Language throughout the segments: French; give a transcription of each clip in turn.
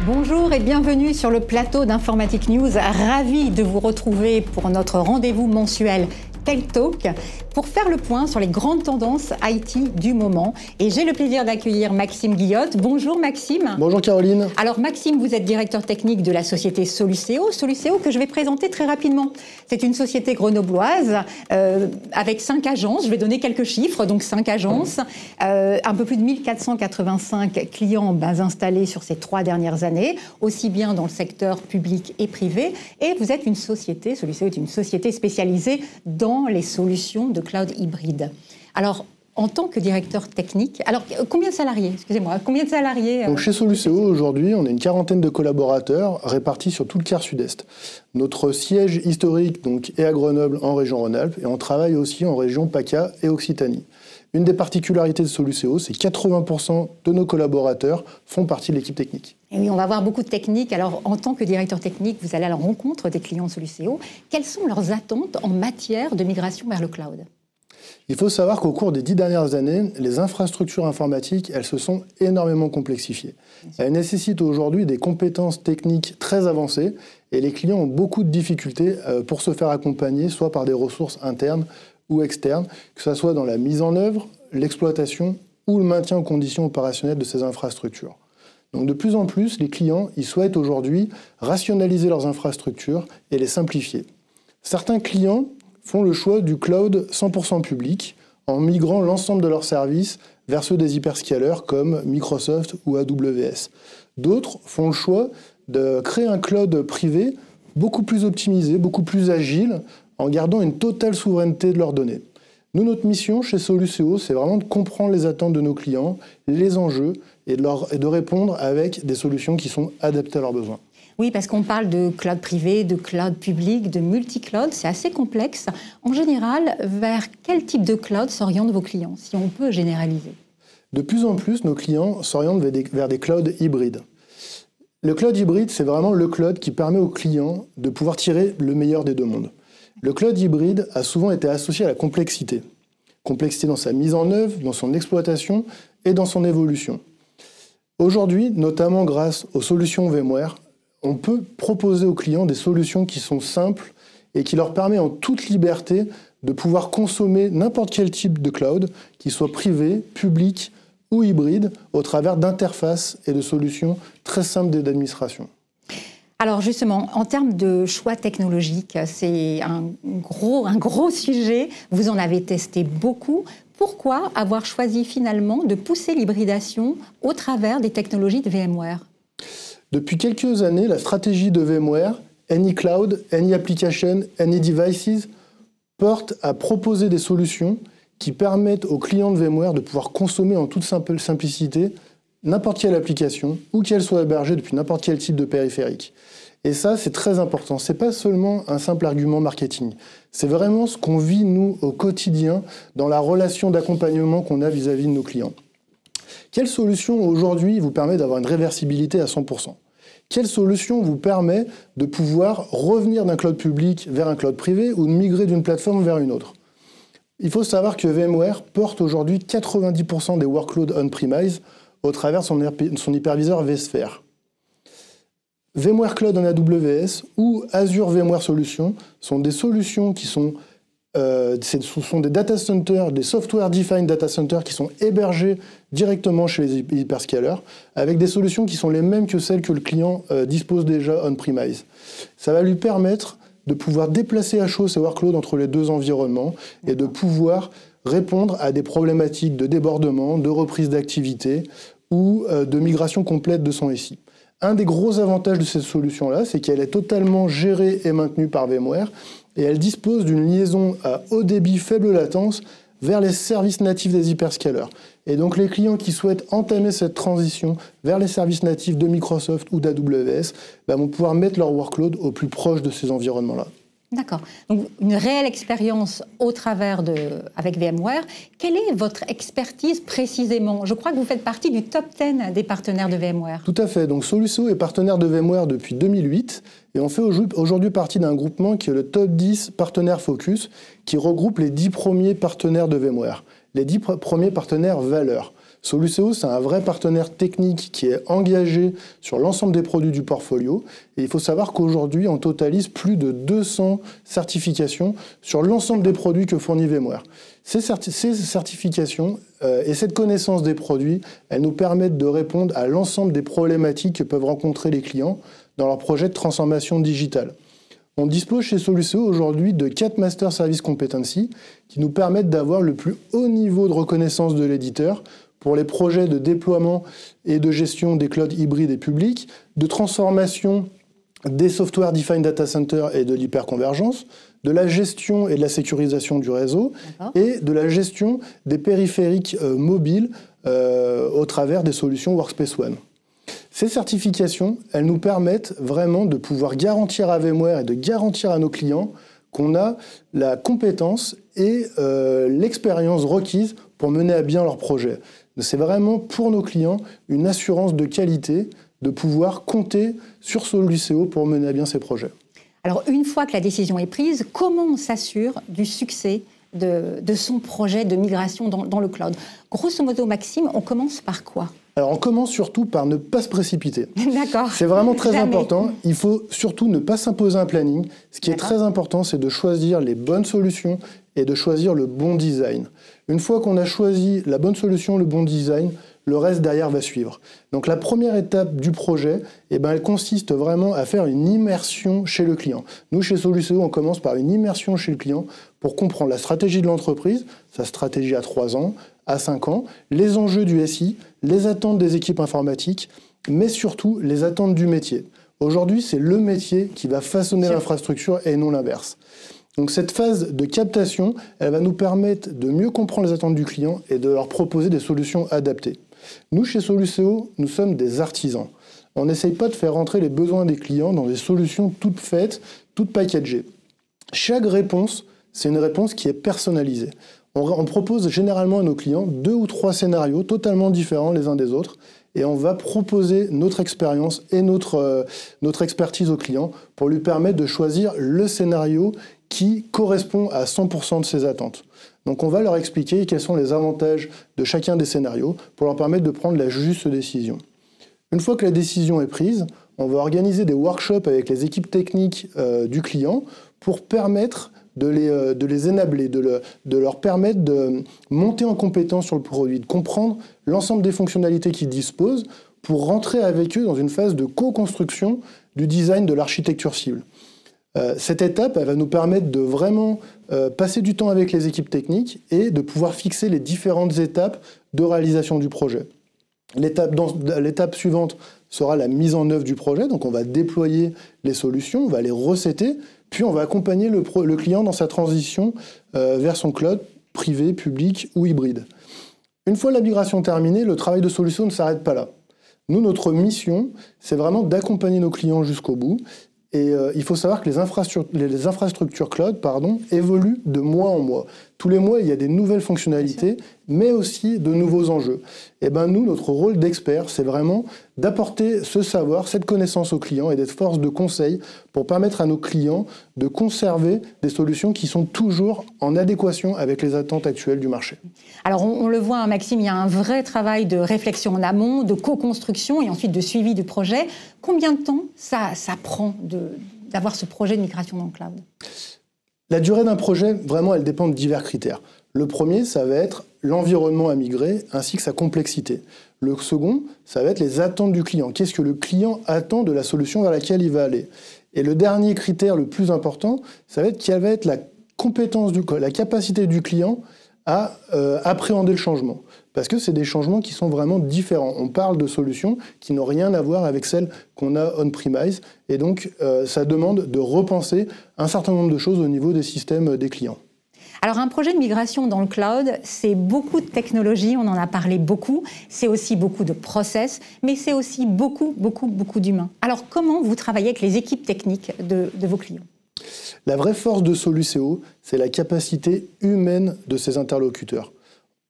Bonjour et bienvenue sur le plateau d'Informatique News. Ravi de vous retrouver pour notre rendez-vous mensuel Tech Talk pour faire le point sur les grandes tendances IT du moment. Et j'ai le plaisir d'accueillir Maxime Guillotte. Bonjour Maxime. Bonjour Caroline. Alors Maxime, vous êtes directeur technique de la société Soluceo. Soluceo que je vais présenter très rapidement. C'est une société grenobloise avec 5 agences. Je vais donner quelques chiffres. Donc 5 agences, un peu plus de 1485 clients installés sur ces 3 dernières années, aussi bien dans le secteur public et privé. Et vous êtes une société, Soluceo est une société spécialisée dans les solutions de cloud hybride. Alors, en tant que directeur technique, alors combien de salariés? Excusez-moi, combien de salariés Donc chez Soluceo, aujourd'hui, on est une quarantaine de collaborateurs répartis sur tout le quart sud-est. Notre siège historique est à Grenoble, en région Rhône-Alpes, et on travaille aussi en région PACA et Occitanie. Une des particularités de Soluceo, c'est que 80% de nos collaborateurs font partie de l'équipe technique. Et oui, on va voir beaucoup de techniques. Alors, en tant que directeur technique, vous allez à la rencontre des clients de Soluceo. Quelles sont leurs attentes en matière de migration vers le cloud? Il faut savoir qu'au cours des 10 dernières années, les infrastructures informatiques, elles se sont énormément complexifiées. Elles nécessitent aujourd'hui des compétences techniques très avancées et les clients ont beaucoup de difficultés pour se faire accompagner, soit par des ressources internes ou externes, que ce soit dans la mise en œuvre, l'exploitation ou le maintien en conditions opérationnelles de ces infrastructures. Donc de plus en plus, les clients ils souhaitent aujourd'hui rationaliser leurs infrastructures et les simplifier. Certains clients font le choix du cloud 100% public en migrant l'ensemble de leurs services vers ceux des hyperscalers comme Microsoft ou AWS. D'autres font le choix de créer un cloud privé beaucoup plus optimisé, beaucoup plus agile, en gardant une totale souveraineté de leurs données. Nous, notre mission chez Soluceo, c'est vraiment de comprendre les attentes de nos clients, les enjeux, et de répondre avec des solutions qui sont adaptées à leurs besoins. Oui, parce qu'on parle de cloud privé, de cloud public, de multi-cloud, c'est assez complexe. En général, vers quel type de cloud s'orientent vos clients, si on peut généraliser? De plus en plus, nos clients s'orientent vers des clouds hybrides. Le cloud hybride, c'est vraiment le cloud qui permet aux clients de pouvoir tirer le meilleur des deux mondes. Le cloud hybride a souvent été associé à la complexité. Complexité dans sa mise en œuvre, dans son exploitation et dans son évolution. Aujourd'hui, notamment grâce aux solutions VMware, on peut proposer aux clients des solutions qui sont simples et qui leur permettent en toute liberté de pouvoir consommer n'importe quel type de cloud, qu'il soit privé, public ou hybride, au travers d'interfaces et de solutions très simples d'administration. Alors justement, en termes de choix technologiques, c'est un gros sujet. Vous en avez testé beaucoup. Pourquoi avoir choisi finalement de pousser l'hybridation au travers des technologies de VMware? Depuis quelques années, la stratégie de VMware, Any Cloud, Any Application, Any Devices, porte à proposer des solutions qui permettent aux clients de VMware de pouvoir consommer en toute simplicité n'importe quelle application, ou qu'elle soit hébergée depuis n'importe quel type de périphérique. Et ça, c'est très important. Ce n'est pas seulement un simple argument marketing. C'est vraiment ce qu'on vit, nous, au quotidien, dans la relation d'accompagnement qu'on a vis-à-vis de nos clients. Quelle solution, aujourd'hui, vous permet d'avoir une réversibilité à 100%? Quelle solution vous permet de pouvoir revenir d'un cloud public vers un cloud privé ou de migrer d'une plateforme vers une autre? Il faut savoir que VMware porte aujourd'hui 90% des workloads on-premise au travers de son hyperviseur vSphere. VMware Cloud en AWS ou Azure VMware Solutions sont des solutions qui sont des data centers, des software-defined data centers qui sont hébergés directement chez les hyperscalers avec des solutions qui sont les mêmes que celles que le client dispose déjà on-premise. Ça va lui permettre de pouvoir déplacer à chaud ses workloads entre les deux environnements et de pouvoir répondre à des problématiques de débordement, de reprise d'activité ou de migration complète de son SI. Un des gros avantages de cette solution-là, c'est qu'elle est totalement gérée et maintenue par VMware et elle dispose d'une liaison à haut débit, faible latence vers les services natifs des hyperscalers. Et donc les clients qui souhaitent entamer cette transition vers les services natifs de Microsoft ou d'AWS vont pouvoir mettre leur workload au plus proche de ces environnements-là. D'accord. Donc, une réelle expérience avec VMware. Quelle est votre expertise précisément? Je crois que vous faites partie du top 10 des partenaires de VMware. Tout à fait. Donc, Soluceo est partenaire de VMware depuis 2008 et on fait aujourd'hui partie d'un groupement qui est le top 10 partenaires Focus qui regroupe les 10 premiers partenaires de VMware, les 10 premiers partenaires valeurs. Soluceo, c'est un vrai partenaire technique qui est engagé sur l'ensemble des produits du portfolio. Et il faut savoir qu'aujourd'hui, on totalise plus de 200 certifications sur l'ensemble des produits que fournit VMware. Ces certifications et cette connaissance des produits, elles nous permettent de répondre à l'ensemble des problématiques que peuvent rencontrer les clients dans leur projet de transformation digitale. On dispose chez Soluceo aujourd'hui de 4 Master Service Competency qui nous permettent d'avoir le plus haut niveau de reconnaissance de l'éditeur pour les projets de déploiement et de gestion des clouds hybrides et publics, de transformation des Software Defined Data Center et de l'hyperconvergence, de la gestion et de la sécurisation du réseau et de la gestion des périphériques mobiles au travers des solutions Workspace ONE. Ces certifications, elles nous permettent vraiment de pouvoir garantir à VMware et de garantir à nos clients qu'on a la compétence et l'expérience requise pour mener à bien leur projet. C'est vraiment pour nos clients une assurance de qualité de pouvoir compter sur Soluceo pour mener à bien ces projets. Alors, une fois que la décision est prise, comment on s'assure du succès de son projet de migration dans le cloud? Grosso modo, Maxime, on commence par quoi? Alors, on commence surtout par ne pas se précipiter. D'accord. C'est vraiment très important. Il faut surtout ne pas s'imposer un planning. Ce qui est très important, c'est de choisir les bonnes solutions et de choisir le bon design. Une fois qu'on a choisi la bonne solution, le bon design, le reste derrière va suivre. Donc la première étape du projet, elle consiste vraiment à faire une immersion chez le client. Nous, chez Soluceo, on commence par une immersion chez le client pour comprendre la stratégie de l'entreprise, sa stratégie à 3 ans, à 5 ans, les enjeux du SI, les attentes des équipes informatiques, mais surtout les attentes du métier. Aujourd'hui, c'est le métier qui va façonner l'infrastructure et non l'inverse. Donc cette phase de captation, elle va nous permettre de mieux comprendre les attentes du client et de leur proposer des solutions adaptées. Nous, chez Soluceo, nous sommes des artisans. On n'essaye pas de faire rentrer les besoins des clients dans des solutions toutes faites, toutes packagées. Chaque réponse, c'est une réponse qui est personnalisée. On propose généralement à nos clients 2 ou 3 scénarios totalement différents les uns des autres et on va proposer notre expérience et notre expertise au client pour lui permettre de choisir le scénario qui correspond à 100% de ses attentes. Donc on va leur expliquer quels sont les avantages de chacun des scénarios pour leur permettre de prendre la juste décision. Une fois que la décision est prise, on va organiser des workshops avec les équipes techniques du client pour permettre de les enabler, de leur permettre de monter en compétence sur le produit, de comprendre l'ensemble des fonctionnalités qu'ils disposent pour rentrer avec eux dans une phase de co-construction du design de l'architecture cible. Cette étape, elle va nous permettre de vraiment passer du temps avec les équipes techniques et de pouvoir fixer les différentes étapes de réalisation du projet. L'étape suivante sera la mise en œuvre du projet, donc on va déployer les solutions, on va les recéter, puis on va accompagner le client dans sa transition vers son cloud privé, public ou hybride. Une fois la migration terminée, le travail de Soluceo ne s'arrête pas là. Nous, notre mission, c'est vraiment d'accompagner nos clients jusqu'au bout. Et il faut savoir que les infrastructures cloud évoluent de mois en mois. Tous les mois, il y a des nouvelles fonctionnalités, mais aussi de nouveaux enjeux. Et nous, notre rôle d'expert, c'est vraiment d'apporter ce savoir, cette connaissance aux clients et d'être force de conseil pour permettre à nos clients de conserver des solutions qui sont toujours en adéquation avec les attentes actuelles du marché. Alors on le voit, Maxime, il y a un vrai travail de réflexion en amont, de co-construction et ensuite de suivi du projet. Combien de temps ça prend d'avoir ce projet de migration dans le cloud? La durée d'un projet, vraiment, elle dépend de divers critères. Le premier, ça va être l'environnement à migrer ainsi que sa complexité. Le second, ça va être les attentes du client. Qu'est-ce que le client attend de la solution vers laquelle il va aller? Et le dernier critère le plus important, ça va être quelle va être la compétence la capacité du client à appréhender le changement. Parce que c'est des changements qui sont vraiment différents. On parle de solutions qui n'ont rien à voir avec celles qu'on a on-premise. Et donc, ça demande de repenser un certain nombre de choses au niveau des systèmes des clients. Alors, un projet de migration dans le cloud, c'est beaucoup de technologie, on en a parlé beaucoup. C'est aussi beaucoup de process, mais c'est aussi beaucoup d'humains. Alors, comment vous travaillez avec les équipes techniques de vos clients? La vraie force de Soluceo, c'est la capacité humaine de ses interlocuteurs.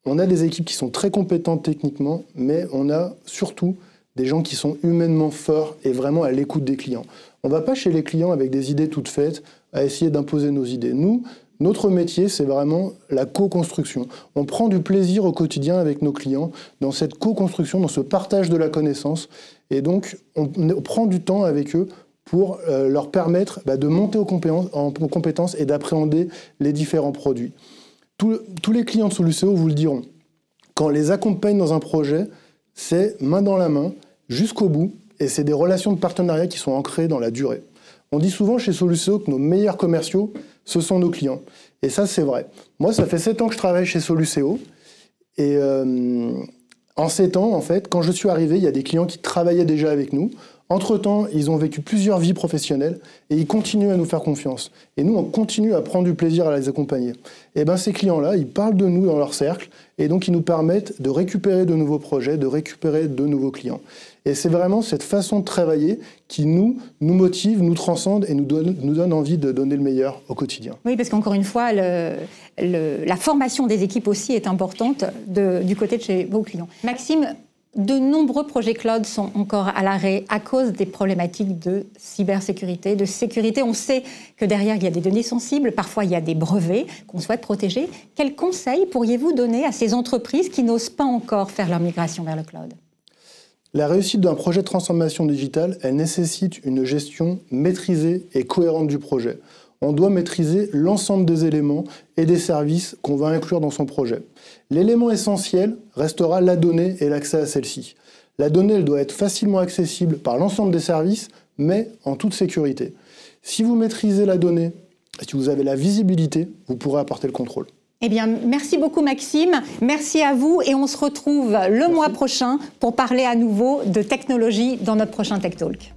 On a des équipes qui sont très compétentes techniquement, mais on a surtout des gens qui sont humainement forts et vraiment à l'écoute des clients. On ne va pas chez les clients avec des idées toutes faites, à essayer d'imposer nos idées. Nous, Notre métier, c'est vraiment la co-construction. On prend du plaisir au quotidien avec nos clients dans cette co-construction, dans ce partage de la connaissance. Et donc, on prend du temps avec eux pour leur permettre de monter en compétences et d'appréhender les différents produits. Tous les clients de Soluceo vous le diront. Quand on les accompagne dans un projet, c'est main dans la main, jusqu'au bout, et c'est des relations de partenariat qui sont ancrées dans la durée. On dit souvent chez Soluceo que nos meilleurs commerciaux, ce sont nos clients. Et ça, c'est vrai. Moi, ça fait 7 ans que je travaille chez Soluceo. Et en 7 ans, en fait, quand je suis arrivé, il y a des clients qui travaillaient déjà avec nous. Entre-temps, ils ont vécu plusieurs vies professionnelles et ils continuent à nous faire confiance. Et nous, on continue à prendre du plaisir à les accompagner. Et bien, ces clients-là, ils parlent de nous dans leur cercle et donc ils nous permettent de récupérer de nouveaux projets, de récupérer de nouveaux clients. Et c'est vraiment cette façon de travailler qui nous motive, nous transcende et nous donne envie de donner le meilleur au quotidien. Oui, parce qu'encore une fois, la formation des équipes aussi est importante du côté de chez vos clients. Maxime, de nombreux projets cloud sont encore à l'arrêt à cause des problématiques de cybersécurité, de sécurité. On sait que derrière, il y a des données sensibles, parfois il y a des brevets qu'on souhaite protéger. Quels conseils pourriez-vous donner à ces entreprises qui n'osent pas encore faire leur migration vers le cloud ? La réussite d'un projet de transformation digitale, elle nécessite une gestion maîtrisée et cohérente du projet. On doit maîtriser l'ensemble des éléments et des services qu'on va inclure dans son projet. L'élément essentiel restera la donnée et l'accès à celle-ci. La donnée, elle doit être facilement accessible par l'ensemble des services, mais en toute sécurité. Si vous maîtrisez la donnée, si vous avez la visibilité, vous pourrez apporter le contrôle. Eh bien, merci beaucoup Maxime, merci à vous et on se retrouve le mois prochain pour parler à nouveau de technologie dans notre prochain Tech Talk.